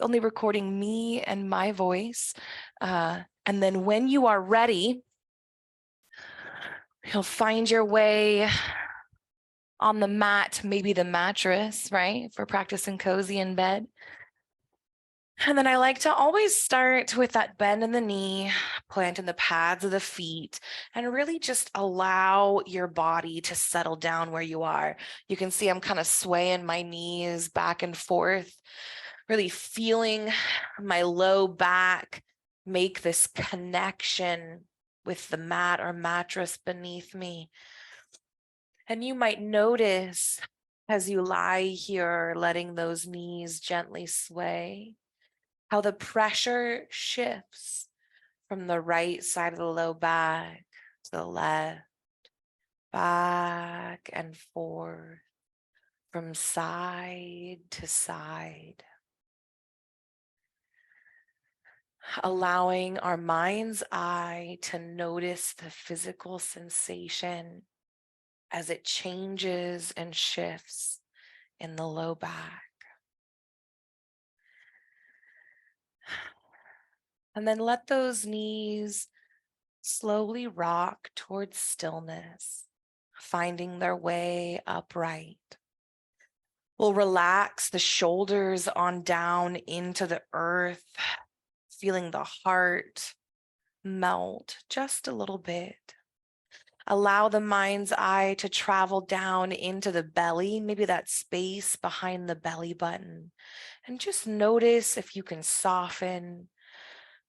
only recording me and my voice. And then when you are ready, you'll find your way on the mat, maybe the mattress, right? If we're practicing cozy in bed. And then I like to always start with that bend in the knee, plant in the pads of the feet, and really just allow your body to settle down where you are. You can see I'm kind of swaying my knees back and forth, really feeling my low back make this connection with the mat or mattress beneath me. And you might notice as you lie here, letting those knees gently sway, how the pressure shifts from the right side of the low back to the left, back and forth, from side to side. Allowing our mind's eye to notice the physical sensation as it changes and shifts in the low back. And then let those knees slowly rock towards stillness, finding their way upright. We'll relax the shoulders on down into the earth, feeling the heart melt just a little bit. Allow the mind's eye to travel down into the belly, maybe that space behind the belly button. And just notice if you can soften,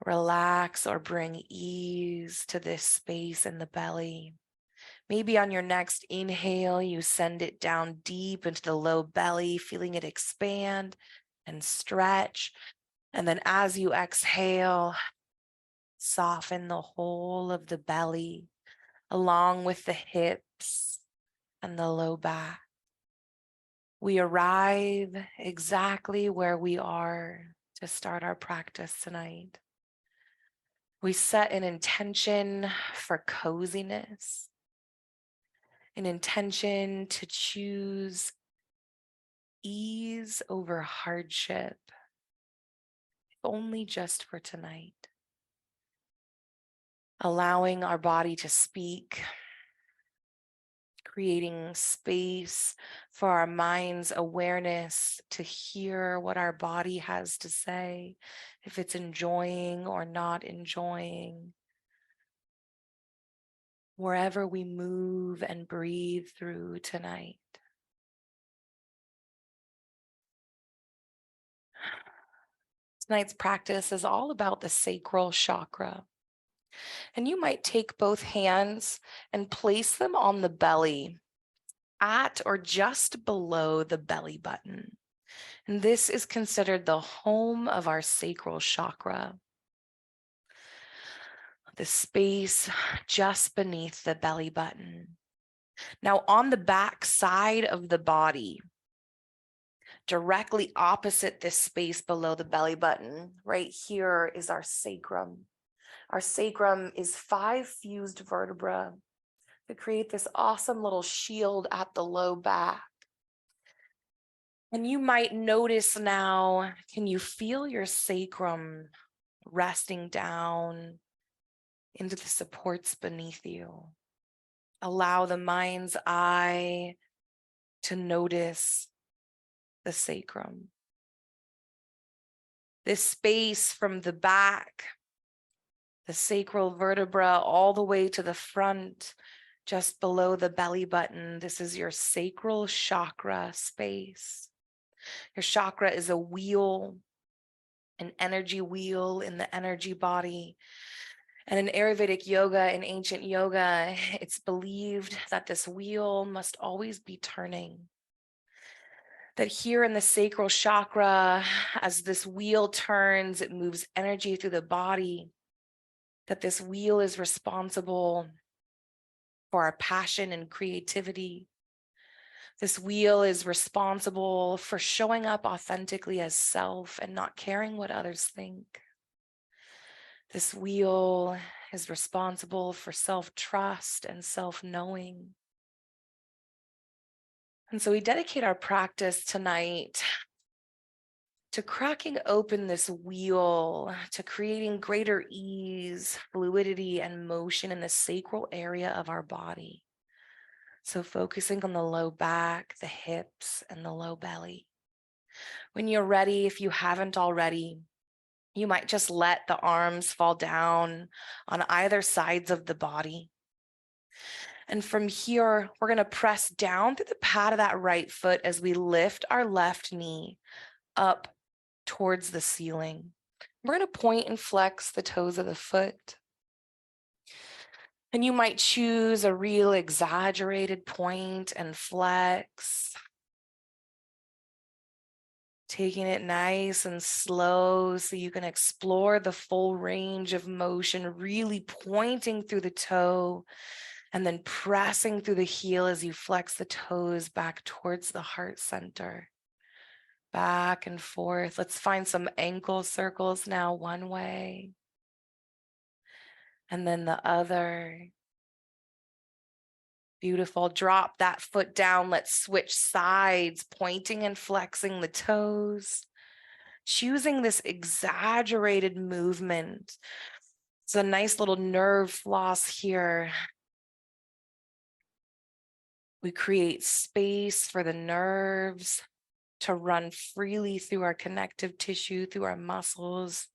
relax, or bring ease to this space in the belly. Maybe on your next inhale, you send it down deep into the low belly, feeling it expand and stretch. And then as you exhale, soften the whole of the belly, along with the hips and the low back. We arrive exactly where we are to start our practice tonight. We set an intention for coziness, an intention to choose ease over hardship, if only just for tonight. Allowing our body to speak, creating space for our mind's awareness to hear what our body has to say, if it's enjoying or not enjoying. Wherever we move and breathe through tonight. Tonight's practice is all about the sacral chakra. And you might take both hands and place them on the belly, at or just below the belly button. And this is considered the home of our sacral chakra, the space just beneath the belly button. Now, on the back side of the body, directly opposite this space below the belly button, right here is our sacrum. Our sacrum is 5 fused vertebrae that create this awesome little shield at the low back. And you might notice now, can you feel your sacrum resting down into the supports beneath you? Allow the mind's eye to notice the sacrum. This space from the back, the sacral vertebra, all the way to the front, just below the belly button. This is your sacral chakra space. Your chakra is a wheel, an energy wheel in the energy body. And in Ayurvedic yoga, in ancient yoga, it's believed that this wheel must always be turning. That here in the sacral chakra, as this wheel turns, it moves energy through the body. That this wheel is responsible for our passion and creativity. This wheel is responsible for showing up authentically as self and not caring what others think. This wheel is responsible for self-trust and self-knowing. And so we dedicate our practice tonight to cracking open this wheel, to creating greater ease, fluidity, and motion in the sacral area of our body. So focusing on the low back, the hips, and the low belly. When you're ready, if you haven't already, you might just let the arms fall down on either sides of the body. And from here, we're going to press down through the pad of that right foot as we lift our left knee up towards the ceiling. We're going to point and flex the toes of the foot. And you might choose a real exaggerated point and flex. Taking it nice and slow so you can explore the full range of motion, really pointing through the toe and then pressing through the heel as you flex the toes back towards the heart center. Back and forth. Let's find some ankle circles now, one way and then the other. Beautiful. Drop that foot down. Let's switch sides, pointing and flexing the toes. Choosing this exaggerated movement. It's a nice little nerve floss here. We create space for the nerves to run freely through our connective tissue, through our muscles.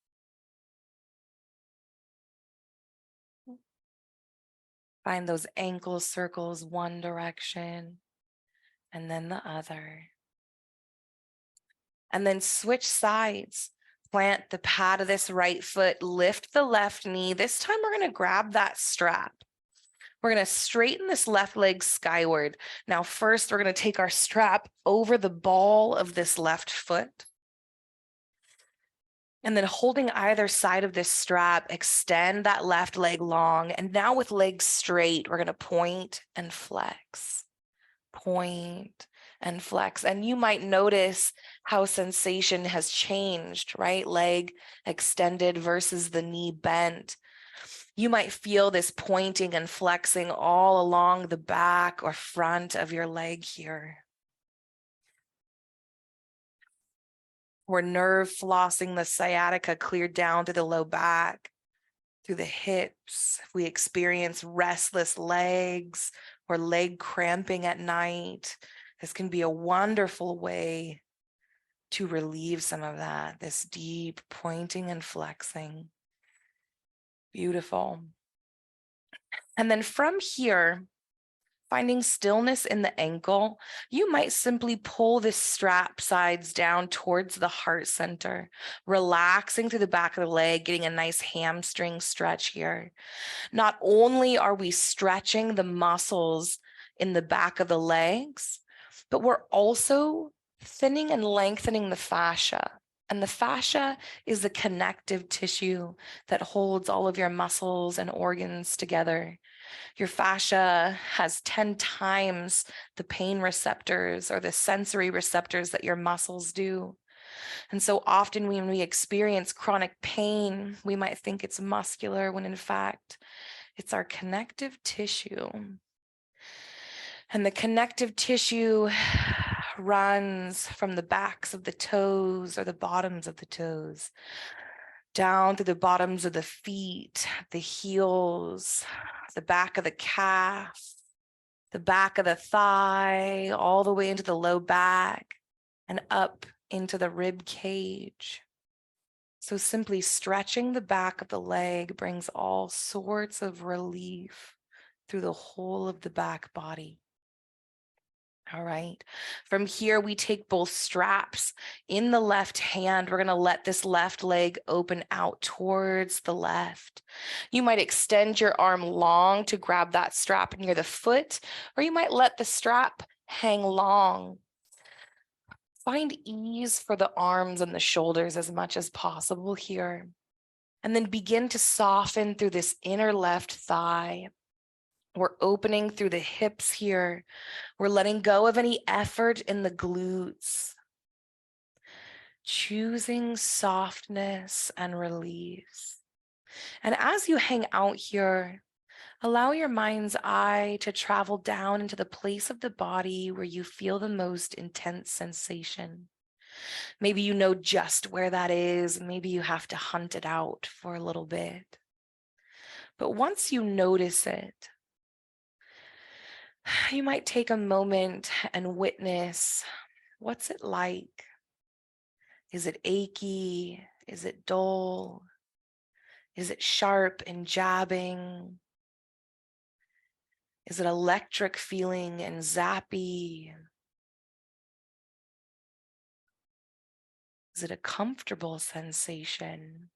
Find those ankle circles, one direction and then the other. And then switch sides. Plant the pad of this right foot, lift the left knee. This time we're going to grab that strap. We're going to straighten this left leg skyward. Now, first, we're going to take our strap over the ball of this left foot. And then holding either side of this strap, extend that left leg long. And now with legs straight, we're going to point and flex. Point and flex. And you might notice how sensation has changed, right? Leg extended versus the knee bent. You might feel this pointing and flexing all along the back or front of your leg here. We're nerve flossing the sciatica clear down to the low back, through the hips. If we experience restless legs or leg cramping at night, this can be a wonderful way to relieve some of that, this deep pointing and flexing. Beautiful. And then from here, finding stillness in the ankle, you might simply pull this strap sides down towards the heart center, relaxing through the back of the leg, getting a nice hamstring stretch here. Not only are we stretching the muscles in the back of the legs, but we're also thinning and lengthening the fascia. And the fascia is the connective tissue that holds all of your muscles and organs together. Your fascia has 10 times the pain receptors or the sensory receptors that your muscles do. And so often when we experience chronic pain, we might think it's muscular when in fact, it's our connective tissue. And the connective tissue runs from the backs of the toes or the bottoms of the toes, down to the bottoms of the feet, the heels, the back of the calf, the back of the thigh, all the way into the low back and up into the rib cage. So simply stretching the back of the leg brings all sorts of relief through the whole of the back body. All right. From here, we take both straps in the left hand. We're going to let this left leg open out towards the left. You might extend your arm long to grab that strap near the foot, or you might let the strap hang long. Find ease for the arms and the shoulders as much as possible here. And then begin to soften through this inner left thigh. We're opening through the hips here. We're letting go of any effort in the glutes. Choosing softness and release. And as you hang out here, allow your mind's eye to travel down into the place of the body where you feel the most intense sensation. Maybe you know just where that is. Maybe you have to hunt it out for a little bit. But once you notice it, you might take a moment and witness, what's it like? Is it achy? Is it dull? Is it sharp and jabbing? Is it electric feeling and zappy? Is it a comfortable sensation?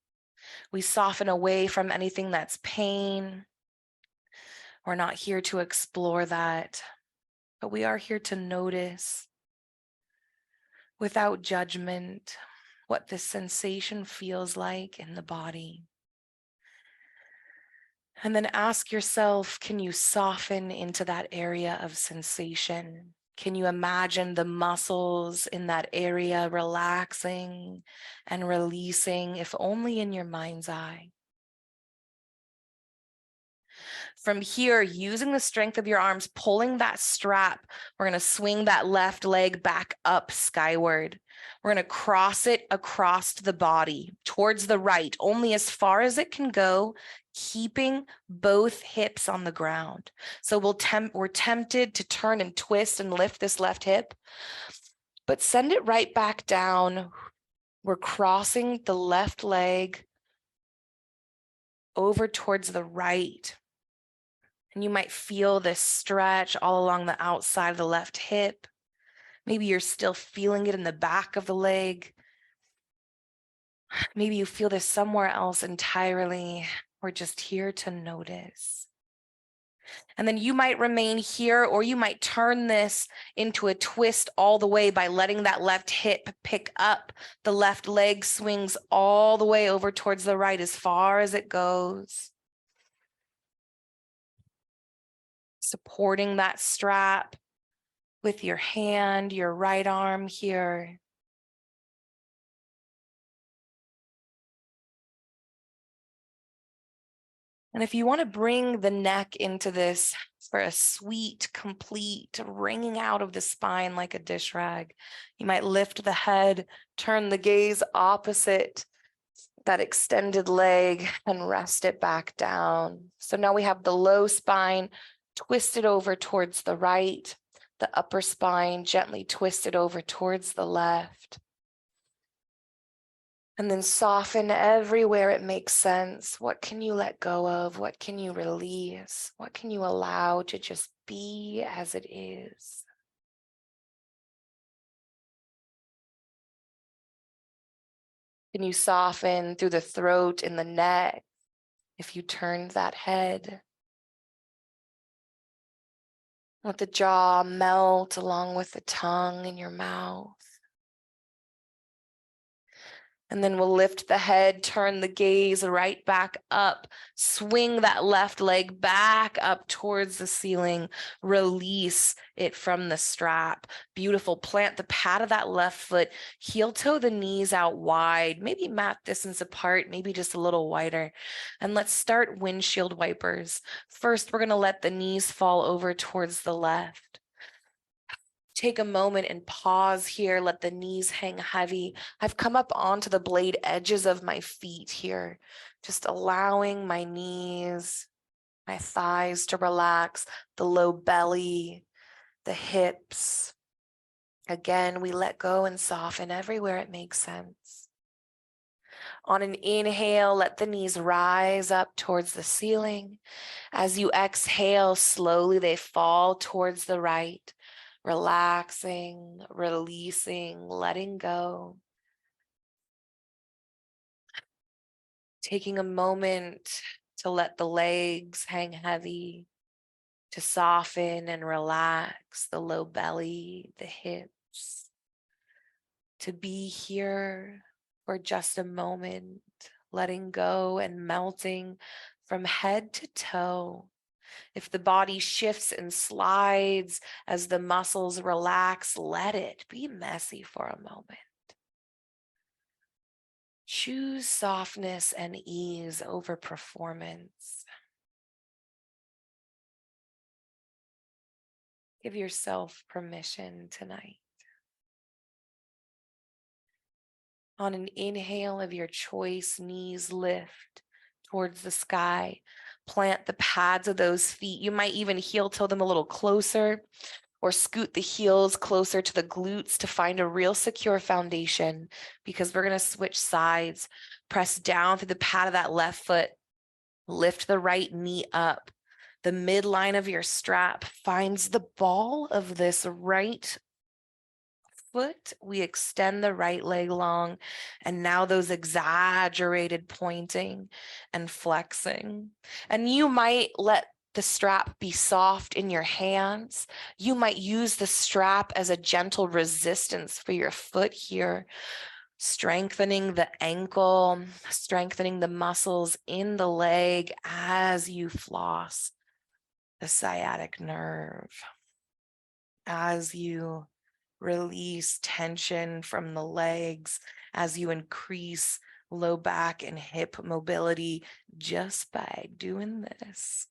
We soften away from anything that's pain. We're not here to explore that, but we are here to notice without judgment what this sensation feels like in the body. And then ask yourself, can you soften into that area of sensation? Can you imagine the muscles in that area relaxing and releasing, if only in your mind's eye? From here, using the strength of your arms, pulling that strap, we're going to swing that left leg back up skyward. We're going to cross it across the body towards the right, only as far as it can go, keeping both hips on the ground. So we're tempted to turn and twist and lift this left hip, but send it right back down. We're crossing the left leg over towards the right. And you might feel this stretch all along the outside of the left hip. Maybe you're still feeling it in the back of the leg. Maybe you feel this somewhere else entirely. We're just here to notice. And then you might remain here, or you might turn this into a twist all the way by letting that left hip pick up. The left leg swings all the way over towards the right as far as it goes. Supporting that strap with your hand, your right arm here. And if you want to bring the neck into this for a sweet, complete wringing out of the spine like a dish rag, you might lift the head, turn the gaze opposite that extended leg and rest it back down. So now we have the low spine twisted over towards the right, the upper spine gently twisted over towards the left. And then soften everywhere it makes sense. What can you let go of? What can you release? What can you allow to just be as it is? Can you soften through the throat and the neck if you turned that head? Let the jaw melt along with the tongue in your mouth. And then we'll lift the head, turn the gaze right back up, swing that left leg back up towards the ceiling, release it from the strap. Beautiful. Plant the pad of that left foot, heel toe the knees out wide, maybe mat distance apart, maybe just a little wider. And let's start windshield wipers. First, we're going to let the knees fall over towards the left. Take a moment and pause here. Let the knees hang heavy. I've come up onto the blade edges of my feet here, just allowing my knees, my thighs to relax, the low belly, the hips. Again, we let go and soften everywhere it makes sense. On an inhale, let the knees rise up towards the ceiling. As you exhale, slowly they fall towards the right. Relaxing, releasing, letting go. Taking a moment to let the legs hang heavy, to soften and relax the low belly, the hips. To be here for just a moment, letting go and melting from head to toe. If the body shifts and slides as the muscles relax, let it be messy for a moment. Choose softness and ease over performance. Give yourself permission tonight. On an inhale of your choice, knees lift towards the sky. Plant the pads of those feet. You might even heel toe them a little closer or scoot the heels closer to the glutes to find a real secure foundation, because we're going to switch sides. Press down through the pad of that left foot. Lift the right knee up. The midline of your strap finds the ball of this right foot. We extend the right leg long, and now those exaggerated pointing and flexing. And you might let the strap be soft in your hands. You might use the strap as a gentle resistance for your foot here, strengthening the ankle, strengthening the muscles in the leg as you floss the sciatic nerve, as you release tension from the legs, as you increase low back and hip mobility just by doing this.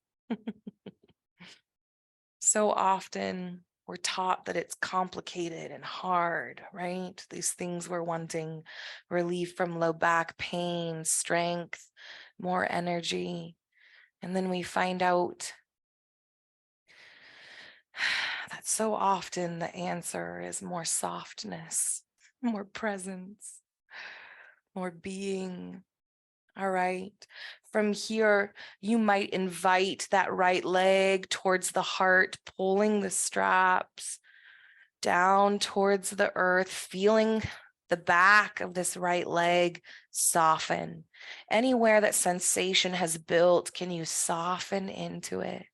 So often we're taught that it's complicated and hard, right? These things we're wanting: relief from low back pain, strength, more energy. And then we find out that so often the answer is more softness, more presence, more being. All right. From here, you might invite that right leg towards the heart, pulling the straps down towards the earth, feeling the back of this right leg soften. Anywhere that sensation has built, can you soften into it?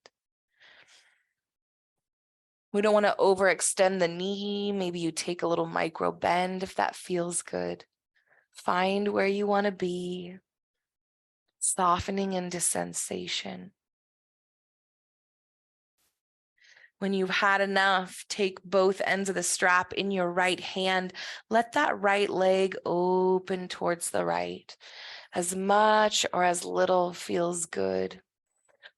We don't want to overextend the knee. Maybe you take a little micro bend if that feels good. Find where you want to be, softening into sensation. When you've had enough, take both ends of the strap in your right hand. Let that right leg open towards the right. As much or as little feels good.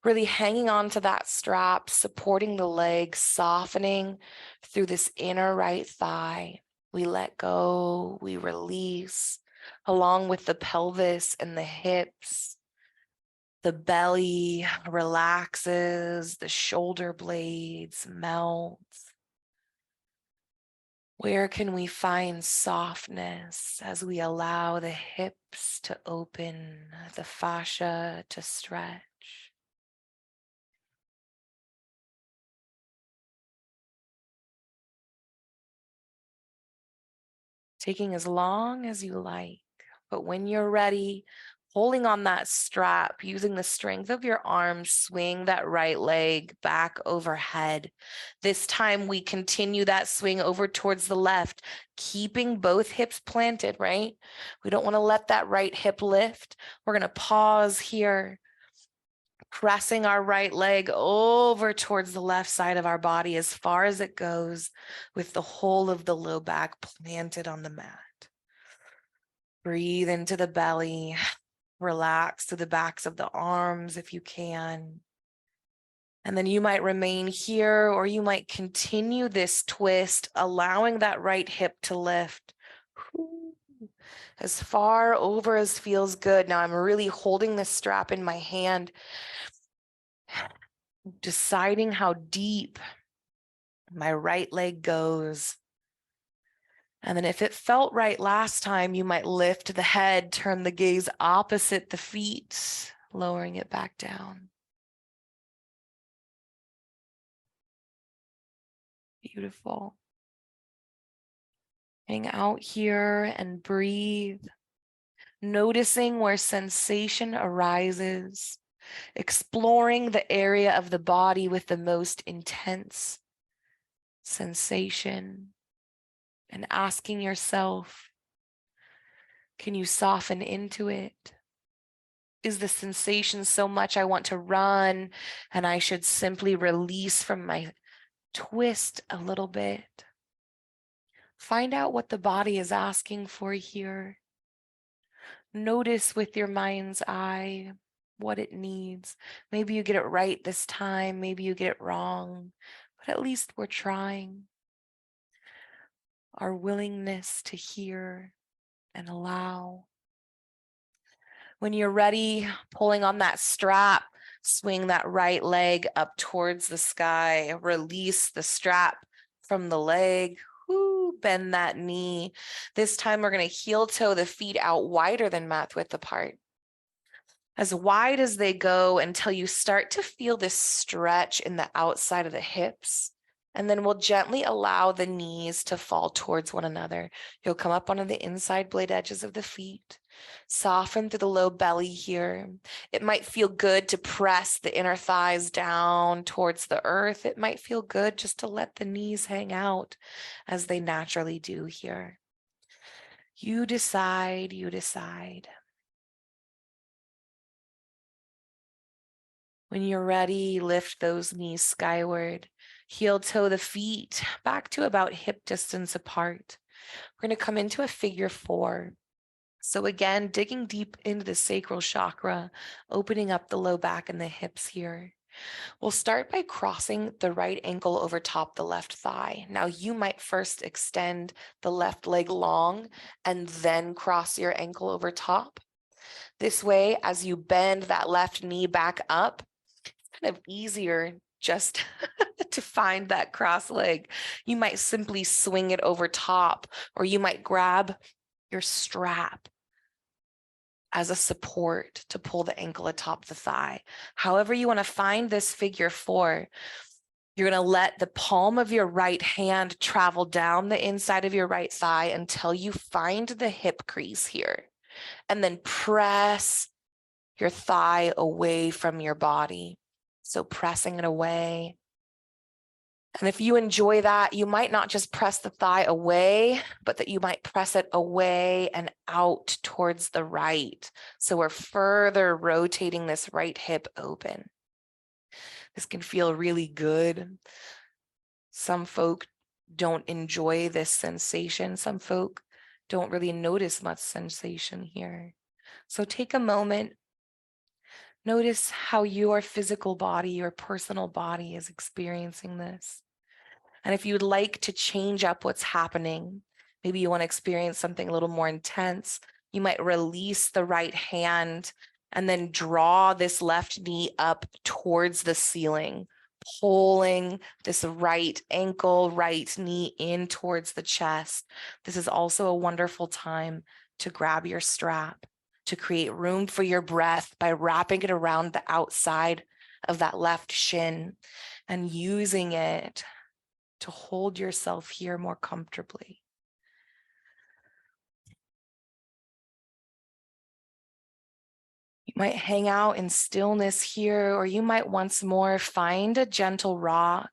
Really hanging on to that strap, supporting the leg, softening through this inner right thigh. We let go, we release, along with the pelvis and the hips. The belly relaxes, the shoulder blades melt. Where can we find softness as we allow the hips to open, the fascia to stretch? Taking as long as you like, but when you're ready, holding on that strap, using the strength of your arms, swing that right leg back overhead. This time we continue that swing over towards the left, keeping both hips planted, right? We don't want to let that right hip lift. We're going to pause here, pressing our right leg over towards the left side of our body as far as it goes, with the whole of the low back planted on the mat. Breathe into the belly, relax to the backs of the arms if you can. And then you might remain here, or you might continue this twist, allowing that right hip to lift as far over as feels good. Now I'm really holding this strap in my hand, deciding how deep my right leg goes. And then if it felt right last time, you might lift the head, turn the gaze opposite the feet, lowering it back down. Beautiful. Hang out here and breathe, noticing where sensation arises, exploring the area of the body with the most intense sensation, and asking yourself, can you soften into it? Is the sensation so much I want to run and I should simply release from my twist a little bit? Find out what the body is asking for here. Notice with your mind's eye what it needs. Maybe you get it right this time, maybe you get it wrong, but at least we're trying. Our willingness to hear and allow. When you're ready, pulling on that strap, swing that right leg up towards the sky, release the strap from the leg. Woo, bend that knee. This time we're going to heel toe the feet out wider than mat width apart. As wide as they go until you start to feel this stretch in the outside of the hips. And then we'll gently allow the knees to fall towards one another. You'll come up onto the inside blade edges of the feet. Soften through the low belly here. It might feel good to press the inner thighs down towards the earth. It might feel good just to let the knees hang out as they naturally do here. You decide, you decide. When you're ready, lift those knees skyward. Heel toe the feet back to about hip distance apart. We're going to come into a figure 4. So again, digging deep into the sacral chakra, opening up the low back and the hips here. We'll start by crossing the right ankle over top the left thigh. Now you might first extend the left leg long and then cross your ankle over top. This way, as you bend that left knee back up, it's kind of easier just to find that cross leg. You might simply swing it over top, or you might grab your strap as a support to pull the ankle atop the thigh. However you want to find this figure 4, you're going to let the palm of your right hand travel down the inside of your right thigh until you find the hip crease here. And then press your thigh away from your body. So pressing it away. And if you enjoy that, you might not just press the thigh away, but that you might press it away and out towards the right. So we're further rotating this right hip open. This can feel really good. Some folk don't enjoy this sensation. Some folk don't really notice much sensation here. So take a moment. Notice how your physical body, your personal body is experiencing this. And if you'd like to change up what's happening, maybe you want to experience something a little more intense, you might release the right hand and then draw this left knee up towards the ceiling, pulling this right ankle, right knee in towards the chest. This is also a wonderful time to grab your strap, to create room for your breath by wrapping it around the outside of that left shin and using it to hold yourself here more comfortably. You might hang out in stillness here, or you might once more find a gentle rock,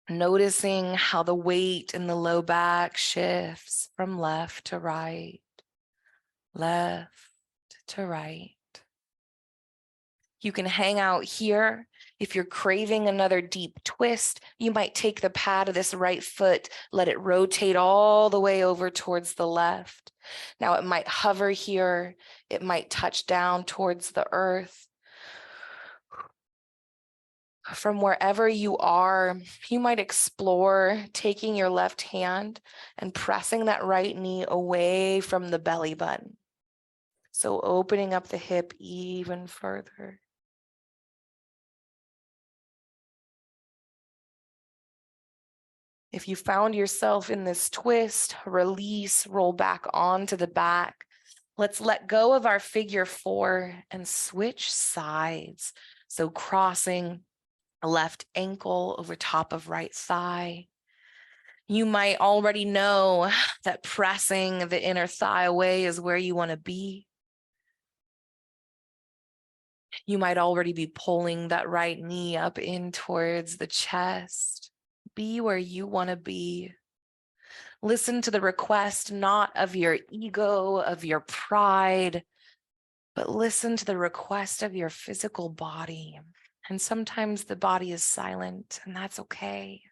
noticing how the weight in the low back shifts from left to right, left to right. You can hang out here. If you're craving another deep twist, you might take the pad of this right foot, let it rotate all the way over towards the left. Now it might hover here. It might touch down towards the earth. From wherever you are, you might explore taking your left hand and pressing that right knee away from the belly button. So opening up the hip even further. If you found yourself in this twist, release, roll back onto the back. Let's let go of our figure 4 and switch sides. So crossing left ankle over top of right thigh. You might already know that pressing the inner thigh away is where you want to be. You might already be pulling that right knee up in towards the chest. Be where you want to be. Listen to the request, not of your ego, of your pride, but listen to the request of your physical body. And sometimes the body is silent, and that's okay.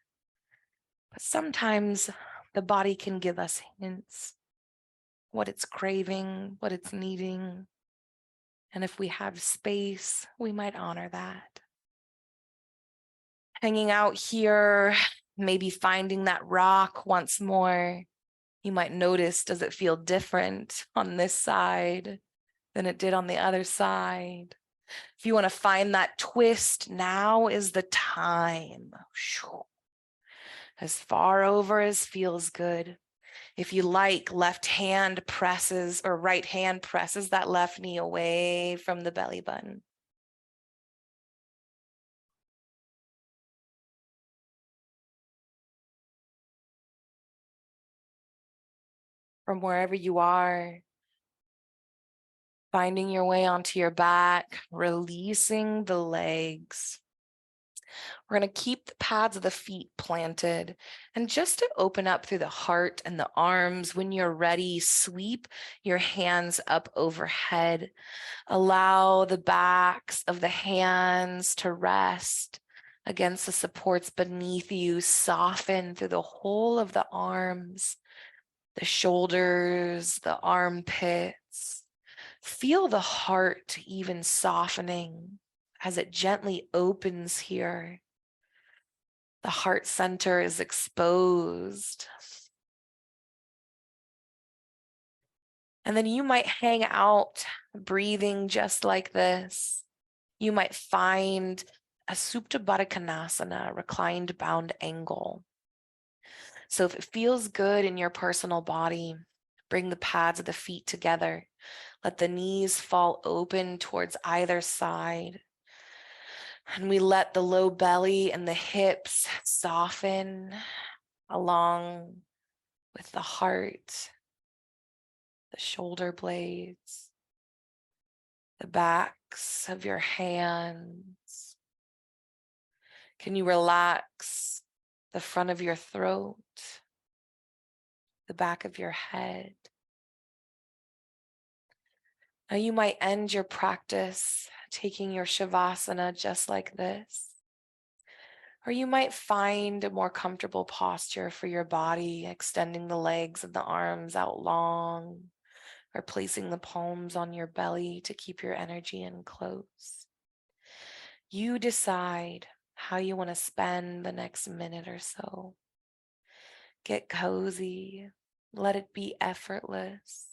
But sometimes the body can give us hints, what it's craving, what it's needing. And if we have space, we might honor that. Hanging out here, maybe finding that rock once more. You might notice, does it feel different on this side than it did on the other side? If you want to find that twist, now is the time. As far over as feels good. If you like, left hand presses or right hand presses that left knee away from the belly button. From wherever you are, finding your way onto your back, releasing the legs. We're going to keep the pads of the feet planted. And just to open up through the heart and the arms, when you're ready, sweep your hands up overhead. Allow the backs of the hands to rest against the supports beneath you. Soften through the whole of the arms, the shoulders, the armpits. Feel the heart even softening as it gently opens here. The heart center is exposed. And then you might hang out breathing just like this. You might find a Supta Baddha Konasana, reclined bound angle. So if it feels good in your personal body, bring the pads of the feet together. Let the knees fall open towards either side. And we let the low belly and the hips soften along with the heart, the shoulder blades, the backs of your hands. Can you relax the front of your throat, the back of your head? Now you might end your practice taking your Shavasana just like this. Or you might find a more comfortable posture for your body, extending the legs and the arms out long, or placing the palms on your belly to keep your energy in close. You decide how you want to spend the next minute or so. Get cozy. Let it be effortless.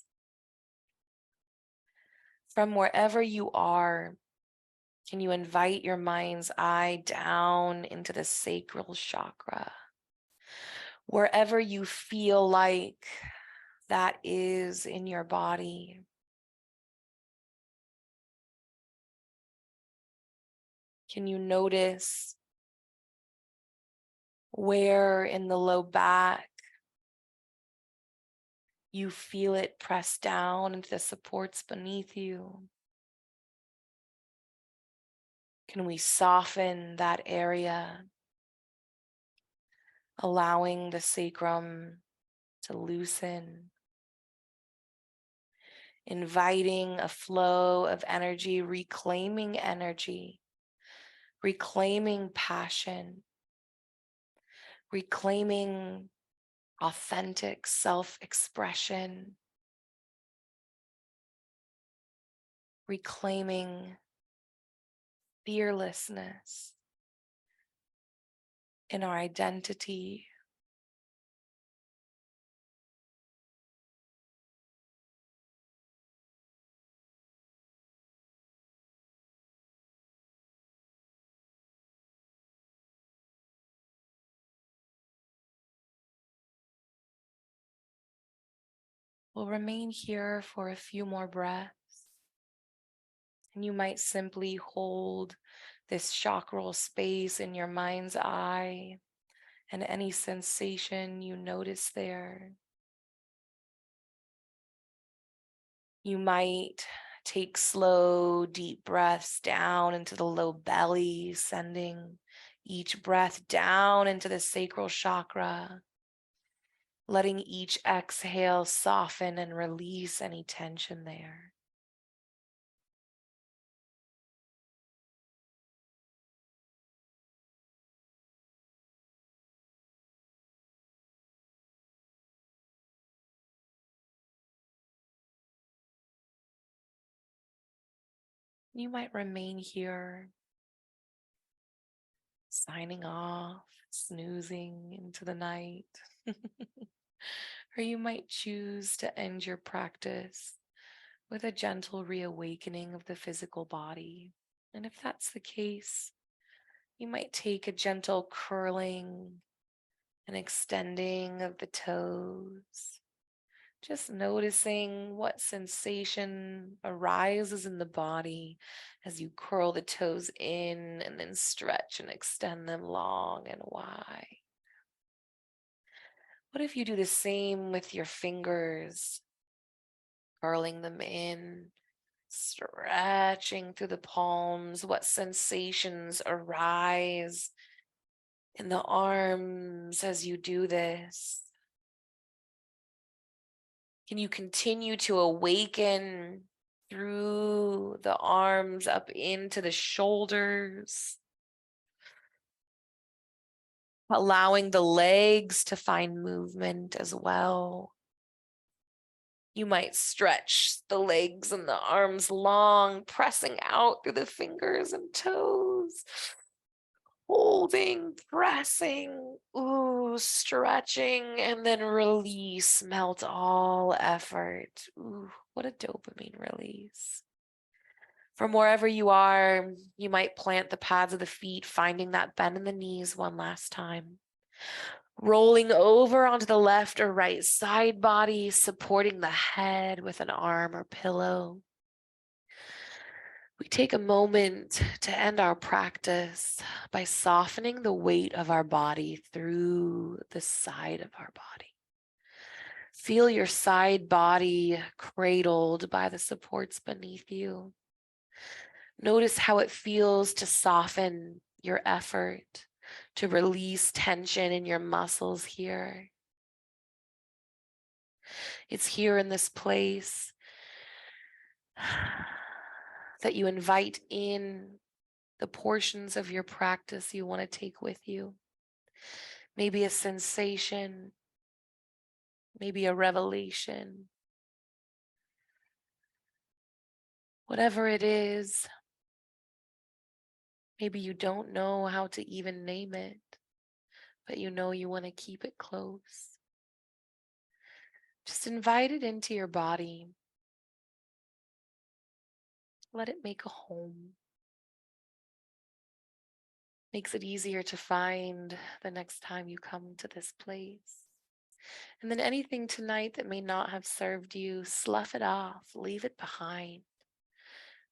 From wherever you are, can you invite your mind's eye down into the sacral chakra? Wherever you feel like that is in your body. Can you notice where in the low back you feel it press down into the supports beneath you? Can we soften that area, allowing the sacrum to loosen, inviting a flow of energy, reclaiming passion, reclaiming authentic self-expression, reclaiming fearlessness in our identity. We'll remain here for a few more breaths. And you might simply hold this chakral space in your mind's eye and any sensation you notice there. You might take slow, deep breaths down into the low belly, sending each breath down into the sacral chakra, letting each exhale soften and release any tension there. You might remain here, signing off, snoozing into the night, Or you might choose to end your practice with a gentle reawakening of the physical body. And if that's the case, you might take a gentle curling and extending of the toes. Just noticing what sensation arises in the body as you curl the toes in and then stretch and extend them long and wide. What if you do the same with your fingers, curling them in, stretching through the palms? What sensations arise in the arms as you do this? Can you continue to awaken through the arms up into the shoulders? Allowing the legs to find movement as well. You might stretch the legs and the arms long, pressing out through the fingers and toes. Holding, pressing, ooh, stretching, and then release, melt all effort. Ooh, what a dopamine release. From wherever you are, you might plant the pads of the feet, finding that bend in the knees one last time. Rolling over onto the left or right side body, supporting the head with an arm or pillow. We take a moment to end our practice by softening the weight of our body through the side of our body. Feel your side body cradled by the supports beneath you. Notice how it feels to soften your effort, to release tension in your muscles here. It's here in this place that you invite in the portions of your practice you want to take with you. Maybe a sensation, maybe a revelation. Whatever it is, maybe you don't know how to even name it, but you know you want to keep it close. Just invite it into your body. Let it make a home. Makes it easier to find the next time you come to this place. And then anything tonight that may not have served you, slough it off, leave it behind.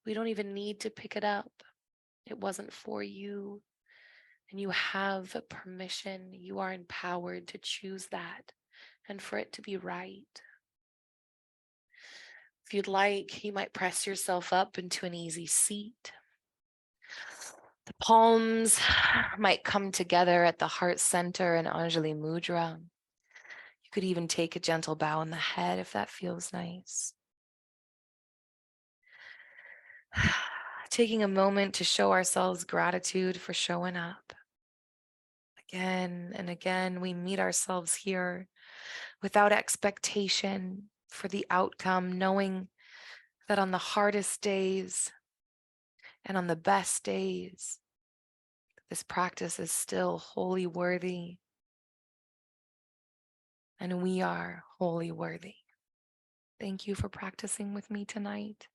We don't even need to pick it up. It wasn't for you. And you have permission. You are empowered to choose that and for it to be right. If you'd like, you might press yourself up into an easy seat. The palms might come together at the heart center in Anjali Mudra. You could even take a gentle bow in the head if that feels nice. Taking a moment to show ourselves gratitude for showing up. Again and again, we meet ourselves here without expectation for the outcome, knowing that on the hardest days and on the best days, this practice is still wholly worthy. And we are wholly worthy. Thank you for practicing with me tonight.